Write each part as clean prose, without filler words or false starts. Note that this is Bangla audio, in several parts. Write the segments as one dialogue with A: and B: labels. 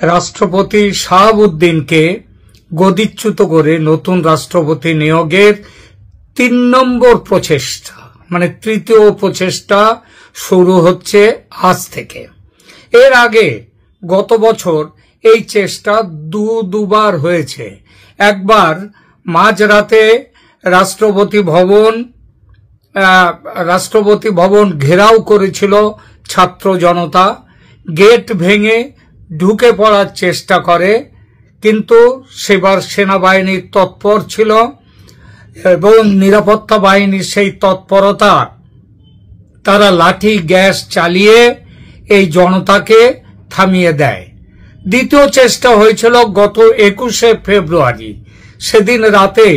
A: রাষ্ট্রপতি শাহাবুদ্দিনকে গদিচ্যুত করে নতুন রাষ্ট্রপতি নিয়োগের ৩ নম্বর প্রচেষ্টা মানে তৃতীয় প্রচেষ্টা শুরু হচ্ছে আজ থেকে। এর আগে গত বছর এই চেষ্টা দুবার হয়েছে। একবার মাঝরাতে রাষ্ট্রপতি ভবন ঘেরাও করেছিল ছাত্র জনতা, গেট ভেঙে ঢুকে পড়ার চেষ্টা করে, কিন্তু সেবার সেনাবাহিনী তৎপর ছিল এবং নিরাপত্তা বাহিনীর সেই তৎপরতা তারা লাঠি গ্যাস চালিয়ে এই জনতাকে থামিয়ে দেয়। দ্বিতীয় চেষ্টা হয়েছিল গত 21শে ফেব্রুয়ারি। সেদিন রাতে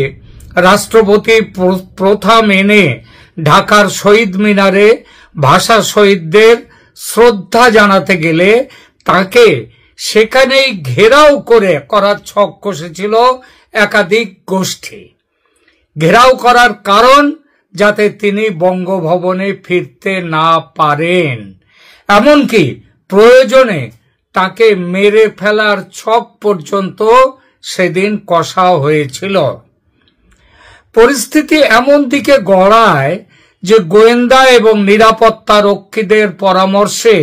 A: রাষ্ট্রপতি প্রথা মেনে ঢাকার শহীদ মিনারে ভাষা শহীদদের শ্রদ্ধা জানাতে গেলে তাকে সেখানেই ঘেরাও করার ছক কষেছিল একাধিক গোষ্ঠী। ঘেরাও করার কারণ যাতে তিনি বঙ্গভবনে ফিরতে না পারেন, এমনকি প্রয়োজনে তাকে মেরে ফেলার ছক পর্যন্ত সেদিন কষা হয়েছিল। পরিস্থিতি এমন দিকে গড়ায় যে গোয়েন্দা এবং নিরাপত্তা রক্ষীদের পরামর্শে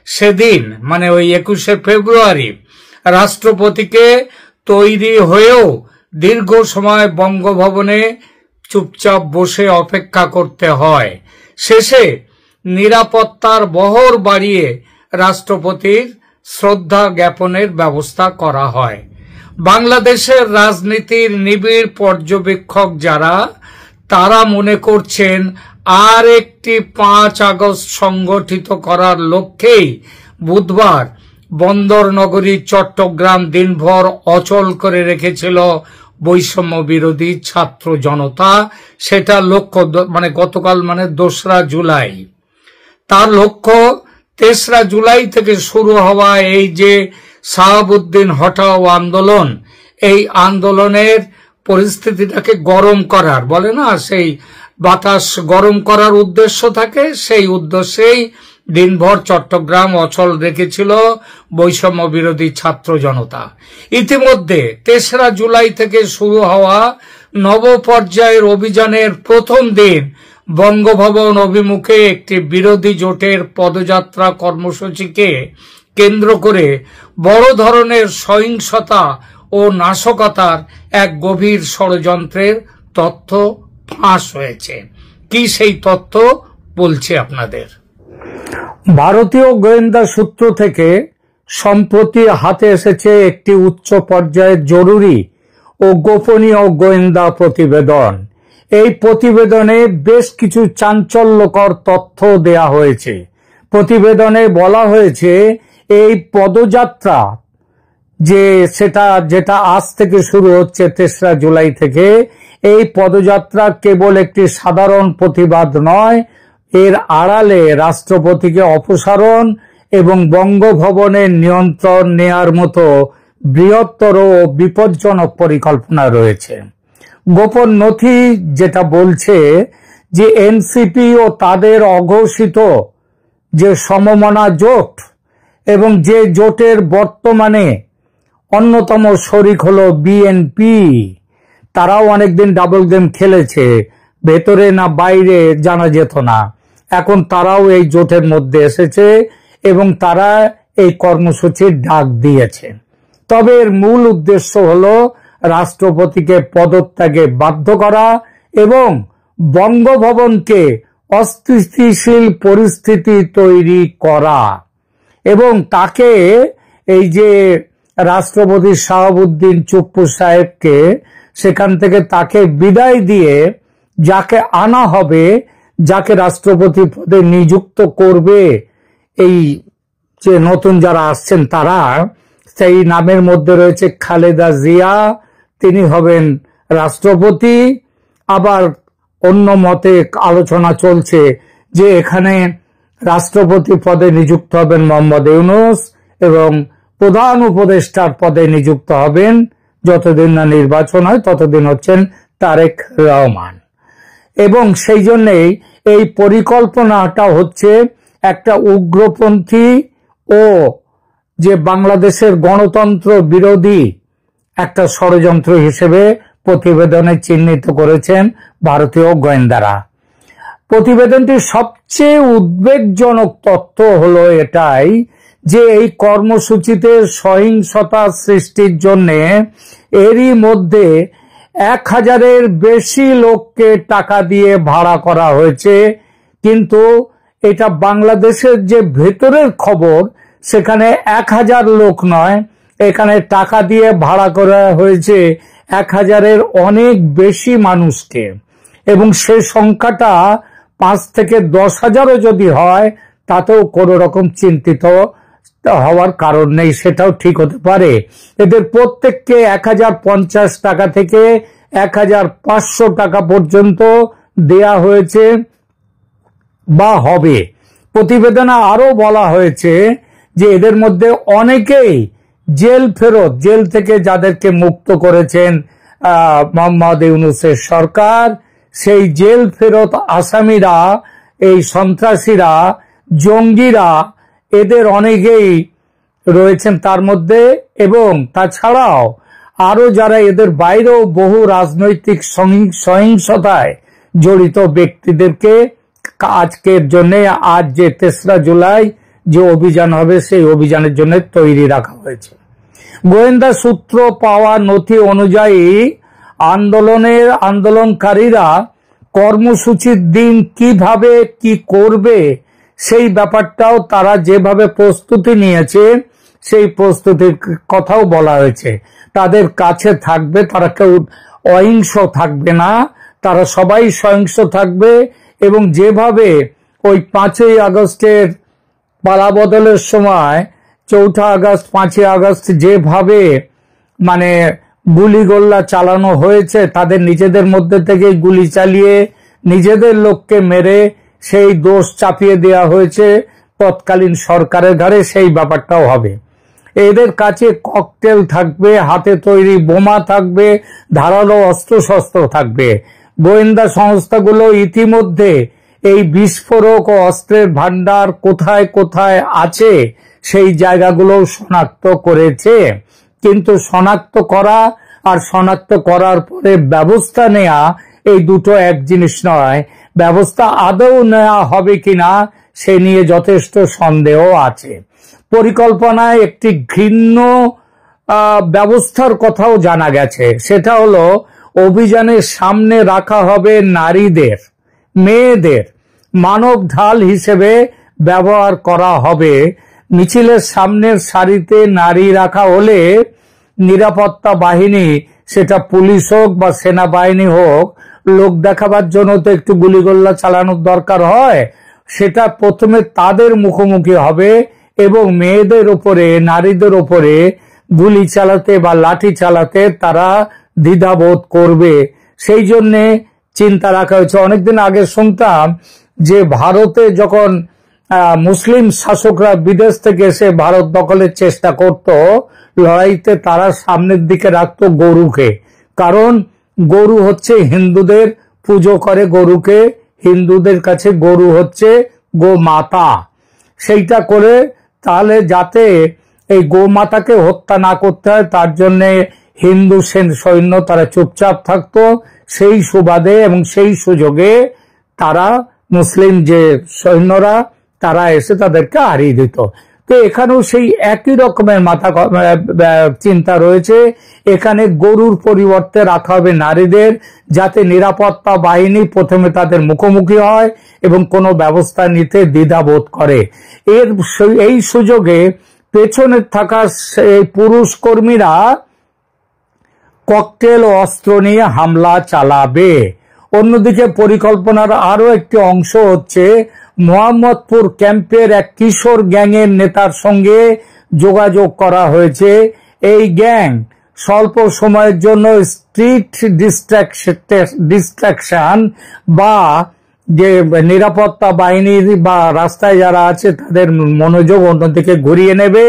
A: সেদিন মানে ওই 21শে ফেব্রুয়ারি রাষ্ট্রপতিকে তৈরি হয়েও দীর্ঘ সময় বঙ্গভবনে চুপচাপ বসে অপেক্ষা করতে হয়। শেষে নিরাপত্তার বহর বাড়িয়ে রাষ্ট্রপতির শ্রদ্ধা জ্ঞাপনের ব্যবস্থা করা হয়। বাংলাদেশের রাজনীতির নিবিড় পর্যবেক্ষক যারা, তারা মনে করছেন আর একটি 5 আগস্ট সংগঠিত করার লক্ষ্যেই বুধবার বন্দর নগরী চট্টগ্রাম দিনভর অচল করে রেখেছিল বৈষম্য বিরোধী ছাত্র জনতা। সেটা লক্ষ্য গতকাল 2রা জুলাই। তার লক্ষ্য 3রা জুলাই থেকে শুরু হওয়া এই যে শাহাবুদ্দিন হটাও আন্দোলন, এই আন্দোলনের পরিস্থিতিটাকে গরম করার, বলে না সেই বাতাস গরম করার উদ্দেশ্য থাকে, সেই উদ্দেশ্যেই দিনভর চট্টগ্রাম অচল রেখেছিল বৈষম্য বিরোধী ছাত্র জনতা। ইতিমধ্যে 3রা জুলাই থেকে শুরু হওয়া নব পর্যায়ের অভিযানের প্রথম দিন বঙ্গভবন অভিমুখে একটি বিরোধী জোটের পদযাত্রা কর্মসূচিকে কেন্দ্র করে বড় ধরনের সহিংসতা ও নাশকতার এক গভীর ষড়যন্ত্রের তথ্য ফাঁস হয়েছে। কি সেই তথ্য বলছি আপনাদের। ভারতীয় গোয়েন্দা সূত্র থেকে সম্প্রতি হাতে এসেছে একটি উচ্চ পর্যায়ের জরুরি ও গোপনীয় গোয়েন্দা প্রতিবেদন। এই প্রতিবেদনে বেশ কিছু চাঞ্চল্যকর তথ্য দেয়া হয়েছে। প্রতিবেদনে বলা হয়েছে এই পদযাত্রা যেটা আজ থেকে শুরু হচ্ছে 3রা জুলাই থেকে, এই পদযাত্রা কেবল একটি সাধারণ প্রতিবাদ নয়, এর আড়ালে রাষ্ট্রপতিকে অপসারণ এবং বঙ্গভবনের নিয়ন্ত্রণ নেয়ার মতো বৃহত্তর ও বিপজ্জনক পরিকল্পনা রয়েছে। গোপন নথি যেটা বলছে যে এনসিপি ও তাদের অঘোষিত যে সমমনা জোট এবং যে জোটের বর্তমানে অন্যতম শরিক হলো বিএনপি, তারাও অনেকদিন ডাবল গেম খেলেছে, ভেতরে না বাইরে জানা যেত না। এখন তারাও এই জোটের মধ্যে এসেছে এবং তারা এই কর্মসূচির ডাক দিয়েছে। তবে এর মূল উদ্দেশ্য হলো রাষ্ট্রপতিকে পদত্যাগে বাধ্য করা এবং বঙ্গভবনকে অস্থিতিশীল পরিস্থিতি তৈরি করা এবং তাকে এই যে রাষ্ট্রপতি শাহাবুদ্দিন চুপ্পু সাহেবকে সেখান থেকে তাকে বিদায় দিয়ে যাকে আনা হবে, যাকে রাষ্ট্রপতি পদে নিযুক্ত করবে এই যে নতুন যারা আসছেন তারা, সেই নামের মধ্যে রয়েছে খালেদা জিয়া, তিনি হবেন রাষ্ট্রপতি। আবার অন্য মতে আলোচনা চলছে যে এখানে রাষ্ট্রপতি পদে নিযুক্ত হবেন মোহাম্মদ ইউনূস এবং প্রধান উপদেষ্টার পদে নিযুক্ত হবেন, যতদিন না নির্বাচন হয় ততদিন হচ্ছেন তারেক রহমান। এবং সেই জন্যেই এই পরিকল্পনাটা হচ্ছে একটা উগ্রপন্থী ও যে বাংলাদেশের গণতন্ত্র বিরোধী একটা ষড়যন্ত্র হিসেবে প্রতিবেদনে চিহ্নিত করেছেন ভারতীয় গোয়েন্দারা। প্রতিবেদনটির সবচেয়ে উদ্বেগজনক তথ্য হলো এটাই যে এই কর্মসূচিতে সহিংসতা সৃষ্টির জন্য এরই মধ্যে 1000-এর বেশি লোককে টাকা দিয়ে ভাড়া করা হয়েছে। কিন্তু এটা বাংলাদেশের যে ভেতরের খবর, সেখানে 1000 লোক নয়, এখানে টাকা দিয়ে ভাড়া করা হয়েছে 1000-এর অনেক বেশি মানুষকে। এবং সেই সংখ্যাটা 5 থেকে 10,000ও যদি হয় তাতেও কোনো রকম চিন্তিত হওয়ার কারণ নেই, সেটাও ঠিক হতে পারে। এদের প্রত্যেককে 1050 টাকা থেকে 1500 টাকা পর্যন্ত দেয়া হয়েছে বা হবে। প্রতিবেদনে আরো বলা হয়েছে যে এদের মধ্যে অনেকেই জেল ফেরত, জেল থেকে যাদেরকে মুক্ত করেছেন মোহাম্মদ ইউনূসের সরকার, সেই জেল ফেরত আসামিরা, এই সন্ত্রাসীরা, জঙ্গিরা, এদের অনেকেই রয়েছেন তার মধ্যে। এবং তাছাড়াও আরো যারা এদের বাইরেও বহু রাজনৈতিক সহিংসতায় জড়িত ব্যক্তিদেরকে আজকের জন্য, আজ যে 3রা জুলাই যে অভিযান হবে সেই অভিযানের জন্য তৈরি রাখা হয়েছে। গোয়েন্দা সূত্র পাওয়া নথি অনুযায়ী আন্দোলনকারীরা কর্মসূচির দিন কিভাবে কি করবে সেই ব্যাপারটাও তারা যেভাবে প্রস্তুতি নিয়েছে সেই প্রস্তুতির কথাও বলা হয়েছে। তাদের কাছে থাকবে, তারা কেউ অহিংস থাকবে না, তারা সবাই সহিংস থাকবে। এবং যেভাবে ওই 5ই আগস্টের পালাবদলের সময় 4 আগস্ট 5ই আগস্ট যেভাবে মানে গুলিগোল্লা চালানো হয়েছে, তাদের নিজেদের মধ্যে থেকে গুলি চালিয়ে নিজেদের লোককে মেরে সেই দোষ চাপিয়ে দেওয়া হয়েছে তৎকালীন সরকারের ঘাড়ে, সেই ব্যাপারটাও হবে। এদের কাছে ককটেল থাকবে, হাতে তৈরি বোমা থাকবে, ধারালো অস্ত্রশস্ত্র থাকবে। গোয়েন্দা সংস্থাগুলো ইতিমধ্যে এই বিস্ফোরক ও অস্ত্রের ভান্ডার কোথায় কোথায় আছে সেই জায়গাগুলো শনাক্ত করেছে। কিন্তু শনাক্ত করা আর শনাক্ত করার পরে ব্যবস্থা নেওয়া এই দুটো এক জিনিস নয়। ব্যবস্থা আদৌ নেওয়া হবে কিনা সে নিয়ে যথেষ্ট সন্দেহ আছে। পরিকল্পনায় একটি ঘৃণ্য ব্যবস্থার কথাও জানা গেছে। সেটা হলো অভিযানের সামনে রাখা হবে নারীদের, মেয়েদের মানব ঢাল হিসেবে ব্যবহার করা হবে। মিছিলের সামনের সারিতে নারী রাখা হলে নিরাপত্তা বাহিনী, সেটা পুলিশ হোক বা সেনাবাহিনী হোক, লোক দেখাবার জন্য তো একটু গুলিগোল্লা চালানোর দরকার হয়। সেটা প্রথমে তাদের মুখোমুখি হবে এবং মেয়েদের উপরে, নারীদের উপরে গুলি চালাতে বা লাঠি চালাতে তারা দ্বিধাবোধ করবে। সেই জন্যে চিন্তা রাখা হয়েছে। অনেকদিন আগে শুনতাম যে ভারতে যখন মুসলিম শাসকরা বিদেশ থেকে এসে ভারত দখলের চেষ্টা করত, লড়াইতে তারা সামনের দিকে রাখত গরুকে। কারণ গরু হচ্ছে হিন্দুদের, পুজো করে গরুকে, হিন্দুদের কাছে গরু হচ্ছে গোমাতা। সেইটা করে তাহলে যাতে এই গোমাতাকে হত্যা না করতে হয় তার জন্য হিন্দু সৈন্য তারা চুপচাপ থাকতো। সেই সুবাদে এবং সেই সুযোগে তারা মুসলিম যে সৈন্যরা তারা এসে তাদেরকে হারিয়ে দিত। তো এখানেও সেই একই রকমের চিন্তা রয়েছে। এখানে গরুর পরিবর্তে রাখা হবে নারীদের, যাতে নিরাপত্তা বাহিনী প্রথমে তাদের মুখোমুখি হয় এবং কোনো ব্যবস্থা নিতে দ্বিধাবোধ করে। এই সুযোগে পেছনে থাকা সেই পুরুষ কর্মীরা ককটেল ও অস্ত্র নিয়ে হামলা চালাবে। অন্যদিকে পরিকল্পনার আরো একটি অংশ হচ্ছে মোহাম্মদপুর ক্যাম্পের এক কিশোর গ্যাংয়ের নেতার সঙ্গে যোগাযোগ করা হয়েছে। এই গ্যাং স্বল্প সময়ের জন্য স্ট্রিট ডিস্ট্রাকশন বা যে নিরাপত্তা বাহিনীর বা রাস্তায় যারা আছে তাদের মনোযোগ অন্যদিকে ঘুরিয়ে নেবে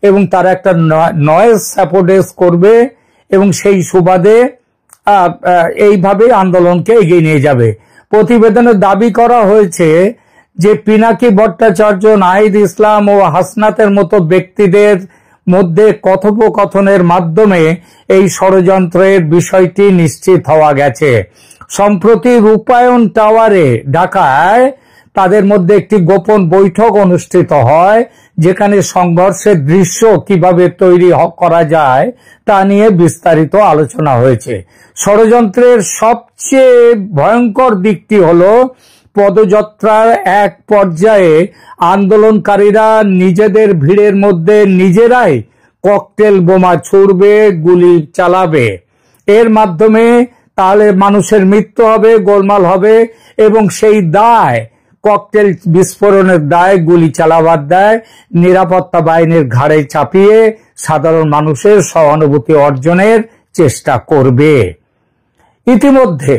A: এবং তারা একটা নয়েজ স্যাপোর্টেজ করবে এবং সেই সুবাদে এইভাবে আন্দোলনকে এগিয়ে নিয়ে যাবে। প্রতিবেদনে দাবি করা হয়েছে যে পিনাকি ভট্টাচার্য, নাহিদ ইসলাম ও হাসনাতের মতো ব্যক্তিদের মধ্যে কথোপকথনের মাধ্যমে এই ষড়যন্ত্রের বিষয়টি নিশ্চিত হওয়া গেছে। সম্প্রতি রূপায়ণ টাওয়ারে ঢাকায় তাদের মধ্যে একটি গোপন বৈঠক অনুষ্ঠিত হয়, যেখানে সংঘর্ষের দৃশ্য কিভাবে তৈরি করা যায় তা নিয়ে বিস্তারিত আলোচনা হয়েছে। ষড়যন্ত্রের সবচেয়ে ভয়ঙ্কর দিকটি হলো পদযাত্রার এক পর্যায়ে আন্দোলনকারীরা নিজেদের ভিড়ের মধ্যে নিজেরাই ককটেল বোমা ছুড়বে, গুলি চালাবে। এর মাধ্যমে তাহলে মানুষের মৃত্যু হবে, গোলমাল হবে, এবং সেই দায়, ককটেল বিস্ফোরণের দায়, গুলি চালাবার দায় নিরাপত্তা বাহিনীর ঘাড়ে চাপিয়ে সাধারণ মানুষের সহানুভূতি অর্জনের চেষ্টা করবে। ইতিমধ্যে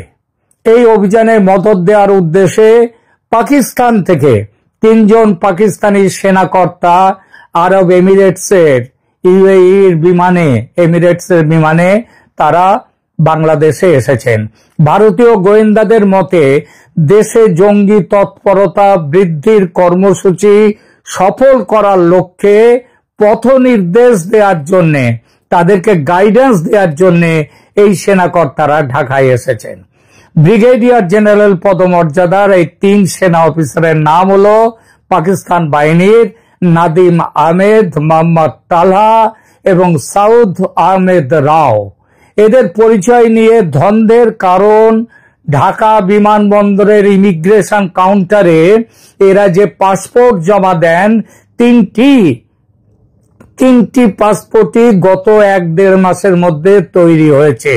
A: এই অভিযানে মদত দেওয়ার উদ্দেশ্যে পাকিস্তান থেকে 3 জন পাকিস্তানি সেনাকর্তা আরব এমিরেটসের এমিরেটসের বিমানে তারা বাংলাদেশে এসেছেন। ভারতীয় গোয়েন্দাদের মতে দেশে জঙ্গি তৎপরতা বৃদ্ধির কর্মসূচি সফল করার লক্ষ্যে পথ নির্দেশ দেওয়ার জন্য, তাদেরকে গাইডেন্স দেওয়ার জন্য এই সেনাকর্তারা ঢাকায় এসেছেন। ব্রিগেডিয়ার জেনারেল পদমর্যাদার এই 3 সেনা অফিসারের নাম হলো পাকিস্তান বাহিনীর নাদিম আহমেদ, মোহাম্মদ তালহা এবং সাউদ আহমেদ রাও। এদের পরিচয় নিয়ে দ্বন্দ্বের কারণ ঢাকা বিমানবন্দরের ইমিগ্রেশন কাউন্টারে এরা যে পাসপোর্ট জমা দেন, তিনটি পাসপোর্টই গত 1-1.5 মাসের মধ্যে তৈরি হয়েছে।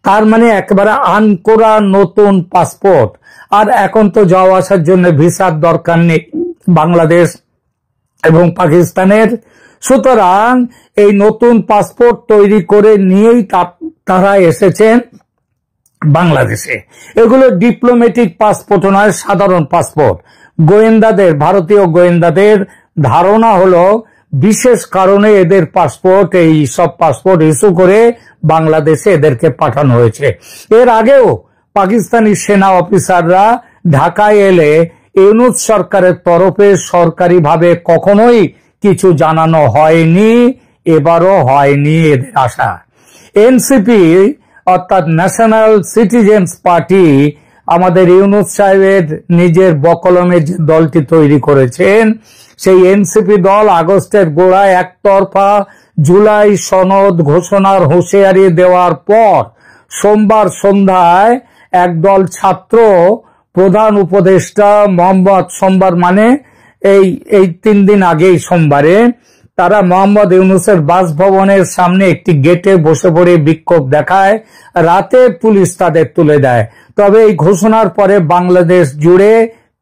A: তার মানে একেবারে আনকোরা নতুন পাসপোর্ট। আর এখন তো যাওয়া আসার জন্য ভিসার দরকার নেই বাংলাদেশ এবং পাকিস্তানের। সুতরাং এই নতুন পাসপোর্ট তৈরি করে নিয়েই তারা এসেছেন বাংলাদেশে। এগুলো ডিপ্লোম্যাটিক পাসপোর্ট নয়, সাধারণ পাসপোর্ট। ভারতীয় গোয়েন্দাদের ধারণা হলো বিশেষ কারণে এদের পাসপোর্ট, এই সব পাসপোর্ট ইস্যু করে বাংলাদেশে এদেরকে পাঠানো হয়েছে। এর আগেও পাকিস্তানি সেনা অফিসাররা ঢাকায় এলে ইউনূস সরকারের তরফে সরকারিভাবে কখনোই কিছু জানানো হয়নি, এবারও হয়নি এদের আশা। এনসিপি অর্থাৎ ন্যাশনাল সিটিজেন্স পার্টি আমাদের ইউনূস সাহেবের নিজের বকলমে যে দলটি তৈরি করেছেন, সেই এনসিপি দল আগস্টের গোড়ায় একতরফা জুলাই সনদ ঘোষণার হুঁশিয়ারি দেওয়ার পর সোমবার সন্ধ্যায় একদল ছাত্র প্রধান উপদেষ্টা সোমবার মানে এই 3 দিন আগেই সোমবারে তারা মোহাম্মদ ইউনূসের বাসভবনের সামনে একটি গেটে বসে পড়ে বিক্ষোভ দেখায়। রাতে পুলিশ তাদের তুলে দেয়। তবে এই ঘোষণার পরে বাংলাদেশ জুড়ে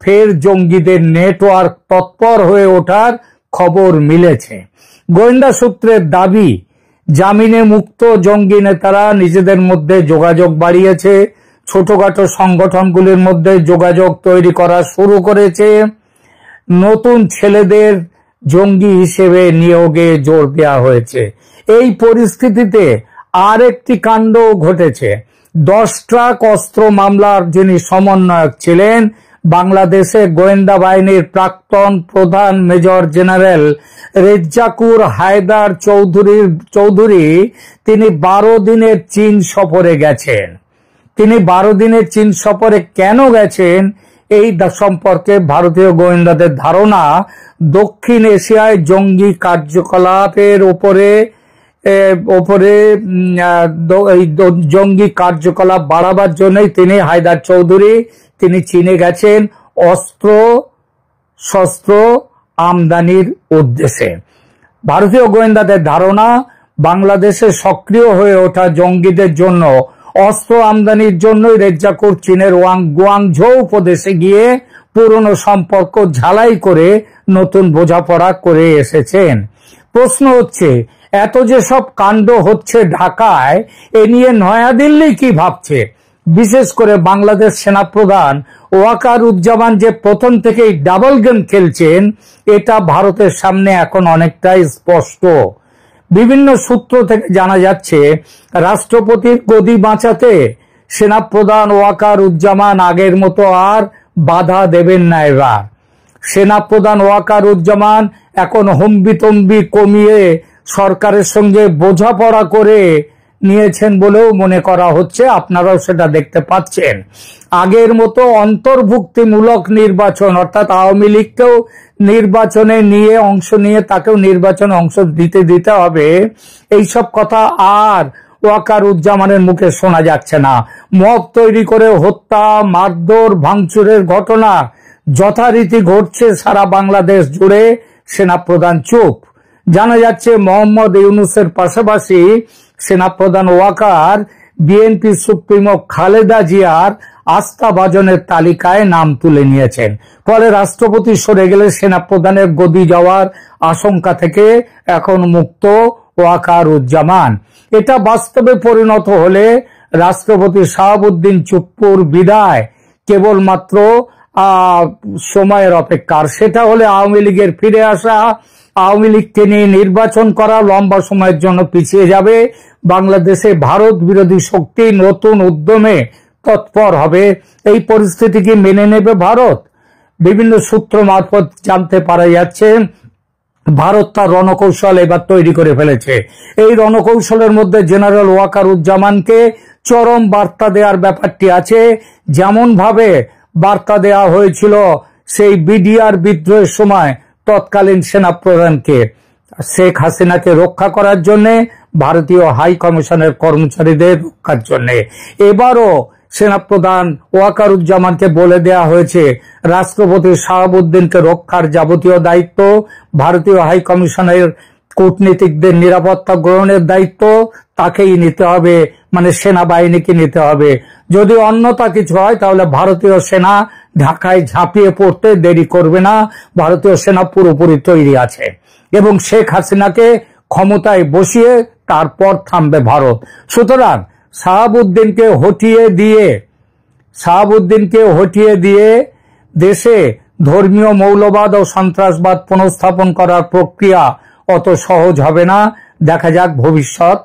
A: ফের জঙ্গিদের নেটওয়ার্ক তৎপর হয়ে ওঠার খবর মিলেছে। গোয়েন্দা সূত্রের দাবি, জামিনে মুক্ত জঙ্গি নেতারা নিজেদের মধ্যে যোগাযোগ বাড়িয়েছে, ছোটখাটো সংগঠনগুলির মধ্যে যোগাযোগ তৈরি করা শুরু করেছে, নতুন ছেলেদের জঙ্গি হিসেবে নিয়োগে জোর দেওয়া হয়েছে। এই পরিস্থিতিতে আরেকটি কাণ্ড ঘটেছে। 10 ট্রাক অস্ত্র মামলার যিনি সমন্বয়ক ছিলেন, বাংলাদেশে গোয়েন্দা বাহিনীর প্রাক্তন প্রধান মেজর জেনারেল রেজ্জাকুর হায়দার চৌধুরী তিনি 12 দিনের চীন সফরে গেছেন। তিনি 12 দিনের চীন সফরে কেন গেছেন এই সম্পর্কে ভারতীয় গোয়েন্দাদের ধারণা, দক্ষিণ এশিয়ায় জঙ্গি কার্যকলাপের উপরে জঙ্গি কার্যকলাপ বাড়াবার জন্যই তিনি হায়দার চৌধুরী তিনি চীনে গেছেন অস্ত্র শস্ত্র আমদানির উদ্দেশ্যে। ভারতীয় গোয়েন্দাদের ধারণা, বাংলাদেশে সক্রিয় হয়ে ওঠা জঙ্গিদের জন্য অস্ত্র আমদানির জন্যই রেজ্জাকুর চীনের গুয়াংঝৌ প্রদেশে গিয়ে পুরনো সম্পর্ক ঝালাই করে নতুন বোঝাপড়া করে এসেছেন। প্রশ্ন হচ্ছে, এত যে সব কাণ্ড হচ্ছে ঢাকায়, এ নিয়ে নয়াদিল্লি কি ভাবছে? বিশেষ করে বাংলাদেশ সেনাপ্রধান ওয়াকারুজ্জামান যে প্রথম থেকেই ডাবল গেম খেলছেন, এটা ভারতের সামনে এখন অনেকটাই স্পষ্ট। বিভিন্ন সূত্র থেকে জানা যাচ্ছে, রাষ্ট্রপতির গদি বাঁচাতে সেনাপ্রধান ওয়াকারুজ্জামান আগের মতো আর বাধা দেবেন না এবার। সেনাপ্রধান ওয়াকারুজ্জামান এখন হম্বিতম্বি কমিয়ে সরকারের সঙ্গে বোঝাপড়া করে নিয়েছেন বলেও মনে করা হচ্ছে। আপনারাও সেটা দেখতে পাচ্ছেন। আগের মতো অন্তর্ভুক্তিমূলক নির্বাচন, অর্থাৎ আওয়ামী লীগকেও নির্বাচনে নিয়ে অংশ নিয়ে তাকেও নির্বাচনে অংশ দিতে হবে, এইসব কথা আর ওয়াকারুজ্জামানের মুখে শোনা যাচ্ছে না। মব তৈরি করে হত্যা, মারধর, ভাঙচুরের ঘটনা যথারীতি ঘটছে সারা বাংলাদেশ জুড়ে, সেনাপ্রধান চুপ। জানা যাচ্ছে মোহাম্মদ ইউনূসের পাশাপাশি সেনাপ্রধান ওয়াকার বিএনপি সুপ্রিমো খালেদা জিয়ার আস্থাভাজনের তালিকায় নাম তুলে নিয়েছেন। ফলে রাষ্ট্রপতি সরে গেলে সেনাপ্রধানের গদি যাওয়ার আশঙ্কা থেকে এখন মুক্ত ওয়াকারুজ্জামান। এটা বাস্তবে পরিণত হলে রাষ্ট্রপতি শাহাবুদ্দিন চুপ্পুর বিদায় কেবলমাত্র সময়ের অপেক্ষার। সেটা হলে আওয়ামী লীগের ফিরে আসা, আওয়ামী লীগকে নিয়ে নির্বাচন করা লম্বা সময়ের জন্য পিছিয়ে যাবে। বাংলাদেশে ভারত বিরোধী শক্তি নতুন উদ্যমে তৎপর হবে। এই পরিস্থিতি কি মেনে নেবে ভারত? বিভিন্ন সূত্র মারফত জানতে পারা যাচ্ছে ভারত তার রণকৌশল এবার তৈরি করে ফেলেছে। এই রণকৌশলের মধ্যে জেনারেল ওয়াকারুজ্জামানকে চরম বার্তা দেওয়ার ব্যাপারটি আছে। যেমন ভাবে বার্তা দেওয়া হয়েছিল সেই বিডিআর বিদ্রোহের সময় তৎকালীন সেনাপ্রধানকে, শেখ হাসিনাকে রক্ষা করার জন্য, ভারতীয় হাই কমিশনের কর্মচারীদের রক্ষার জন্য, এবারও সেনাপ্রধান ওয়াকারুজ্জামানকে বলে দেয়া হয়েছে রাষ্ট্রপতি শাহাবুদ্দিনকে রক্ষার যাবতীয় দায়িত্ব, ভারতীয় হাই কমিশনের কূটনীতিকদের নিরাপত্তা গ্রহণের দায়িত্ব তাকেই নিতে হবে, মানে সেনাবাহিনীকে নিতে হবে। যদি অন্যথা কিছু হয় তাহলে ভারতীয় সেনা ঢাকায় ঝাঁপিয়ে পড়তে দেরি করবে না। ভারতীয় সেনা পুরোপুরি তৈরি আছে এবং শেখ হাসিনাকে ক্ষমতায় বসিয়ে তারপর থামবে ভারত। সুতরাং শাহাবুদ্দিনকে হটিয়ে দিয়ে দেশে ধর্মীয় মৌলবাদ ও সন্ত্রাসবাদ পুনঃস্থাপন করার প্রক্রিয়া অত সহজ হবে না। দেখা যাক ভবিষ্যৎ